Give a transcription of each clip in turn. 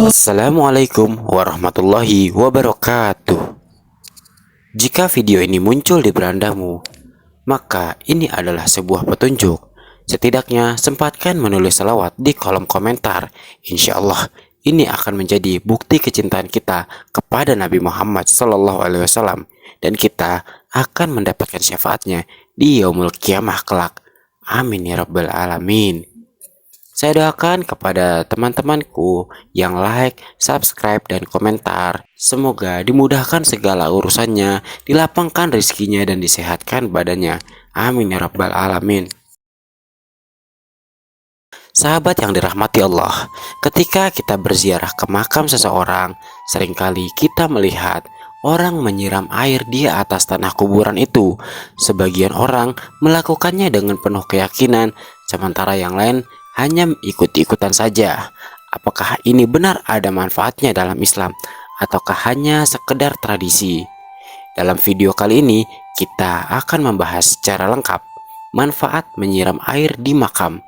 Assalamualaikum warahmatullahi wabarakatuh. Jika video ini muncul di berandamu, maka ini adalah sebuah petunjuk. Setidaknya sempatkan menulis salawat di kolom komentar. Insya Allah ini akan menjadi bukti kecintaan kita kepada Nabi Muhammad SAW, dan kita akan mendapatkan syafaatnya di yaumul kiamah kelak. Amin ya rabbal alamin. Saya doakan kepada teman-temanku yang like, subscribe, dan komentar. Semoga dimudahkan segala urusannya, dilapangkan rezekinya, dan disehatkan badannya. Amin ya rabbal alamin. Sahabat yang dirahmati Allah, ketika kita berziarah ke makam seseorang, seringkali kita melihat orang menyiram air di atas tanah kuburan itu. Sebagian orang melakukannya dengan penuh keyakinan, sementara yang lain hanya ikut-ikutan saja. Apakah ini benar ada manfaatnya dalam Islam, ataukah hanya sekedar tradisi? Dalam video kali ini, kita akan membahas secara lengkap manfaat menyiram air di makam,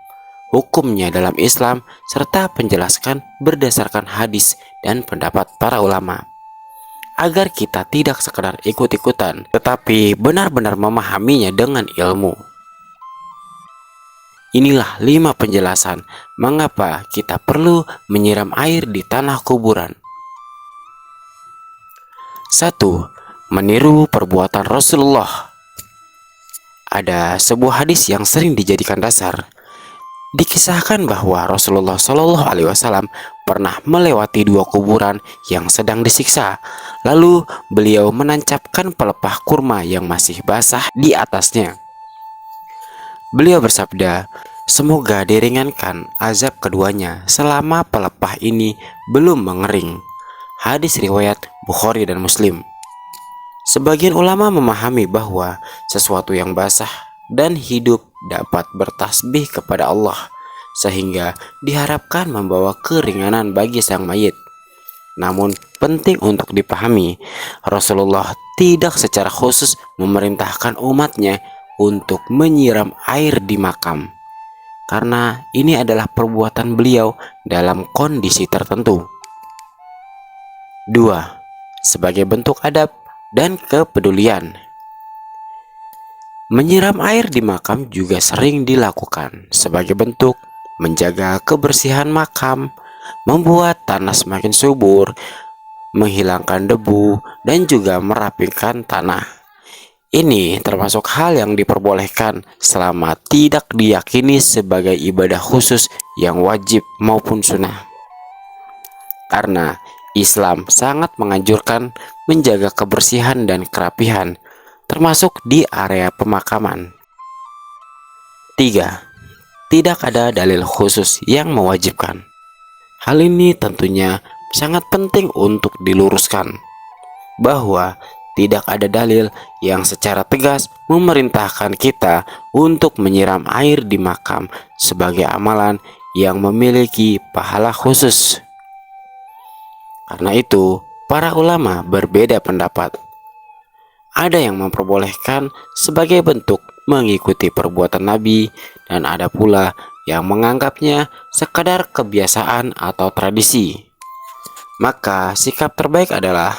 hukumnya dalam Islam, serta penjelaskan berdasarkan hadis dan pendapat para ulama, agar kita tidak sekedar ikut-ikutan, tetapi benar-benar memahaminya dengan ilmu. Inilah 5 penjelasan mengapa kita perlu menyiram air di tanah kuburan. 1. Meniru perbuatan Rasulullah. Ada sebuah hadis yang sering dijadikan dasar. Dikisahkan bahwa Rasulullah SAW pernah melewati 2 kuburan yang sedang disiksa. Lalu beliau menancapkan pelepah kurma yang masih basah di atasnya. Beliau bersabda, "Semoga diringankan azab keduanya selama pelepah ini belum mengering." Hadis riwayat Bukhari dan Muslim. Sebagian ulama memahami bahwa sesuatu yang basah dan hidup dapat bertasbih kepada Allah, sehingga diharapkan membawa keringanan bagi sang mayit. Namun penting untuk dipahami, Rasulullah tidak secara khusus memerintahkan umatnya untuk menyiram air di makam, karena ini adalah perbuatan beliau dalam kondisi tertentu. 2. Sebagai bentuk adab dan kepedulian. Menyiram air di makam juga sering dilakukan sebagai bentuk menjaga kebersihan makam, membuat tanah semakin subur, menghilangkan debu, dan juga merapikan tanah. Ini termasuk hal yang diperbolehkan selama tidak diyakini sebagai ibadah khusus yang wajib maupun sunnah. Karena Islam sangat menganjurkan menjaga kebersihan dan kerapihan, termasuk di area pemakaman. 3. Tidak ada dalil khusus yang mewajibkan. Hal ini tentunya sangat penting untuk diluruskan, bahwa tidak ada dalil yang secara tegas memerintahkan kita untuk menyiram air di makam sebagai amalan yang memiliki pahala khusus. Karena itu, para ulama berbeda pendapat. Ada yang memperbolehkan sebagai bentuk mengikuti perbuatan Nabi, dan ada pula yang menganggapnya sekadar kebiasaan atau tradisi. Maka sikap terbaik adalah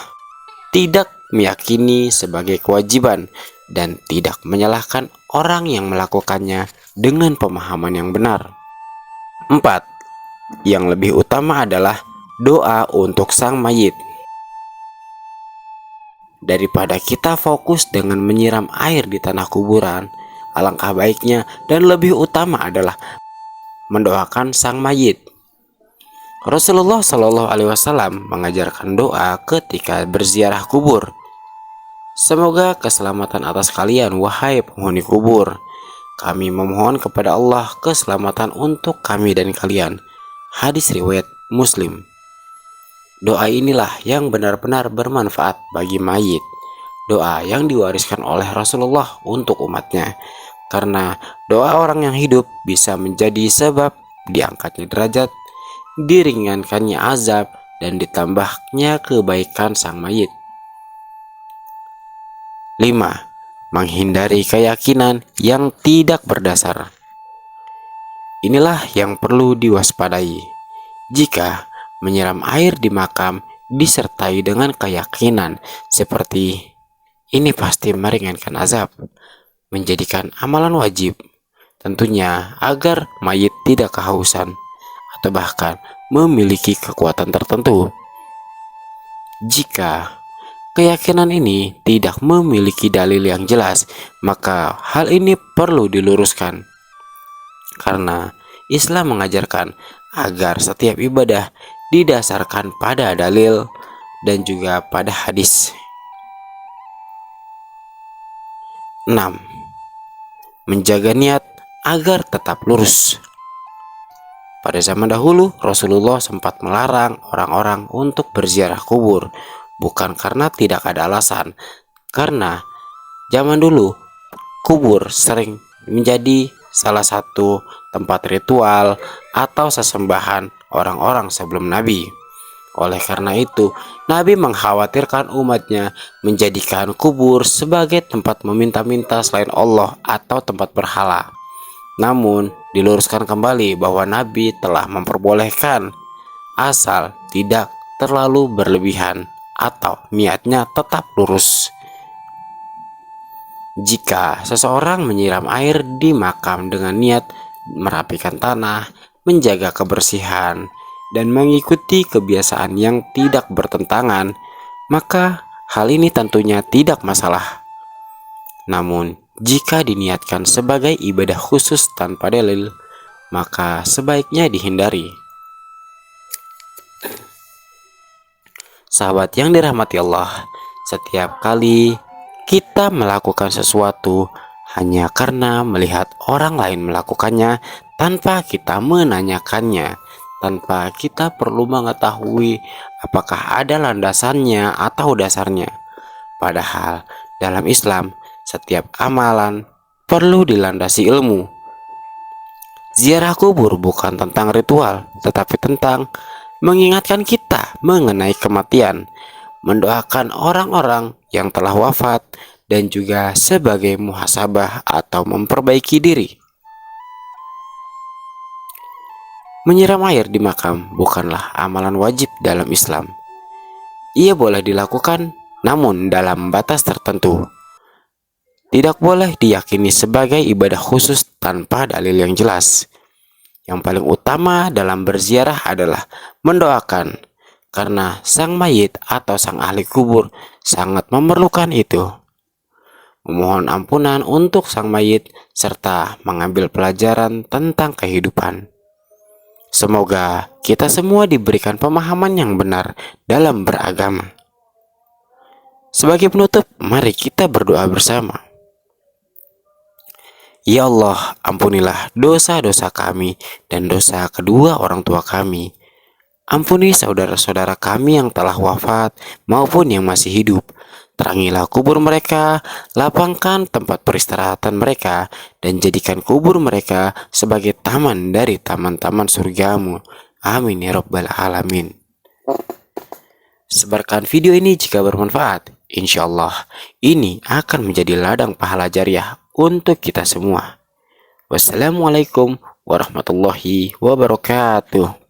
tidak meyakini sebagai kewajiban dan tidak menyalahkan orang yang melakukannya dengan pemahaman yang benar. 4. Yang lebih utama adalah doa untuk sang mayit. Daripada kita fokus dengan menyiram air di tanah kuburan, alangkah baiknya dan lebih utama adalah mendoakan sang mayit. Rasulullah SAW mengajarkan doa ketika berziarah kubur. "Semoga keselamatan atas kalian, wahai penghuni kubur. Kami memohon kepada Allah keselamatan untuk kami dan kalian." Hadis riwayat Muslim. Doa inilah yang benar-benar bermanfaat bagi mayit. Doa yang diwariskan oleh Rasulullah untuk umatnya, karena doa orang yang hidup bisa menjadi sebab diangkatnya derajat, diringankannya azab, dan ditambahnya kebaikan sang mayit. 5. Menghindari keyakinan yang tidak berdasar. inilah yang perlu diwaspadai. Jika menyiram air di makam disertai dengan keyakinan seperti ini pasti meringankan azab, menjadikan amalan wajib, tentunya agar mayit tidak kehausan atau bahkan memiliki kekuatan tertentu. Jika keyakinan ini tidak memiliki dalil yang jelas, maka hal ini perlu diluruskan. Karena Islam mengajarkan agar setiap ibadah didasarkan pada dalil dan juga pada hadis. 6. Menjaga niat agar tetap lurus. Pada zaman dahulu, Rasulullah sempat melarang orang-orang untuk berziarah kubur, bukan karena tidak ada alasan, karena zaman dulu kubur sering menjadi salah satu tempat ritual atau sesembahan orang-orang sebelum Nabi. Oleh karena itu, Nabi mengkhawatirkan umatnya menjadikan kubur sebagai tempat meminta-minta selain Allah atau tempat berhala. Namun, diluruskan kembali bahwa Nabi telah memperbolehkan asal tidak terlalu berlebihan atau niatnya tetap lurus. Jika seseorang menyiram air di makam dengan niat merapikan tanah, menjaga kebersihan, dan mengikuti kebiasaan yang tidak bertentangan, maka hal ini tentunya tidak masalah. Namun, jika diniatkan sebagai ibadah khusus tanpa dalil, maka sebaiknya dihindari. Sahabat yang dirahmati Allah, setiap kali kita melakukan sesuatu hanya karena melihat orang lain melakukannya tanpa kita menanyakannya, tanpa kita perlu mengetahui apakah ada landasannya atau dasarnya. Padahal dalam Islam, setiap amalan perlu dilandasi ilmu. Ziarah kubur bukan tentang ritual, tetapi tentang mengingatkan kita mengenai kematian, mendoakan orang-orang yang telah wafat, dan juga sebagai muhasabah atau memperbaiki diri. Menyiram air di makam bukanlah amalan wajib dalam Islam. Ia boleh dilakukan, namun dalam batas tertentu. Tidak boleh diyakini sebagai ibadah khusus tanpa dalil yang jelas. Yang paling utama dalam berziarah adalah mendoakan, karena sang mayit atau sang ahli kubur sangat memerlukan itu. Memohon ampunan untuk sang mayit serta mengambil pelajaran tentang kehidupan. Semoga kita semua diberikan pemahaman yang benar dalam beragama. Sebagai penutup, mari kita berdoa bersama. Ya Allah, ampunilah dosa-dosa kami dan dosa kedua orang tua kami. Ampuni saudara-saudara kami yang telah wafat maupun yang masih hidup. Terangilah kubur mereka, lapangkan tempat peristirahatan mereka, dan jadikan kubur mereka sebagai taman dari taman-taman surgamu. Amin ya Rabbal Alamin. Sebarkan video ini jika bermanfaat. Insya Allah ini akan menjadi ladang pahala jariah untuk kita semua. Wassalamualaikum warahmatullahi wabarakatuh.